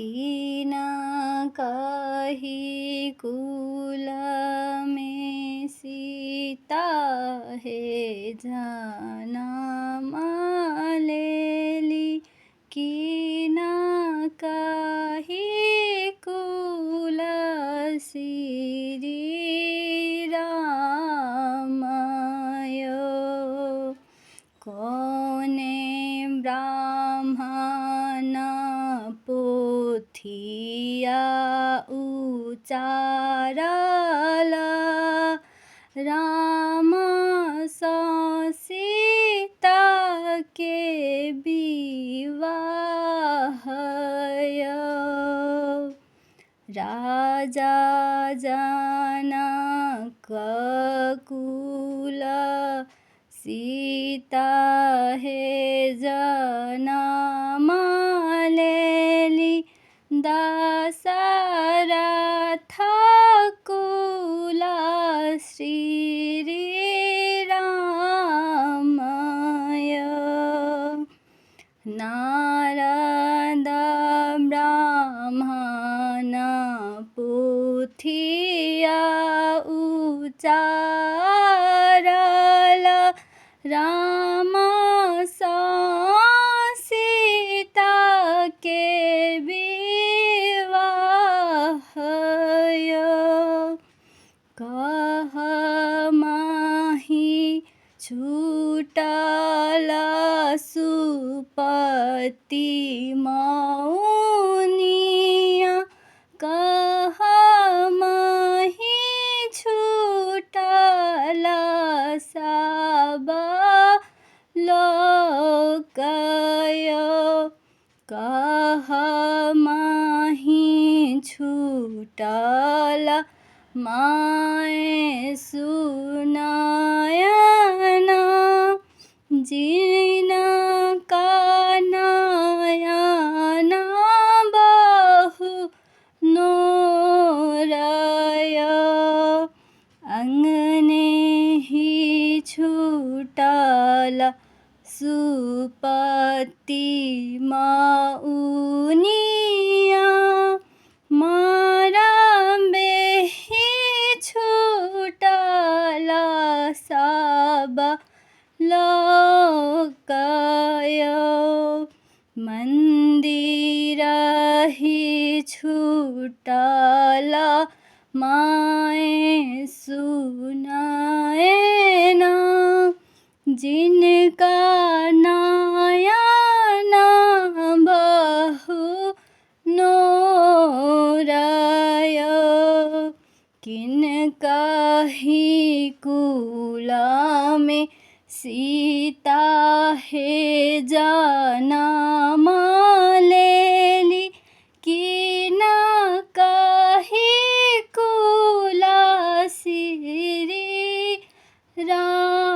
कीना कही कुल में सीता है जनम लेली। कीना कही कुल श्री रामयो। कोने ब्राह्मण पोथिया उचारल। राम स सीता के विवाहय। राजा जनक कुल सीता है जनम लेली। दशरथ कुल श्री रामय। नारद ब्राह्मण पोथिया उचारल। राम स सीता के विवाहय। कहमाहि छूटल सुपति मौनिया। कहमाहि छूटल सब लोकय। कहमाहि छूटल माय सुनयन। जिनका नयन बहु नोरय। अंगने ही छूटल सुपति मौनिया। मरबे ही छूटल सब लोकय। मंदिर ही छूटल माय सुनयन। जिनका नयन बहु नोरय। किनकहि कुल में सीता है जनम लेली। किनकहि कुल श्री राम।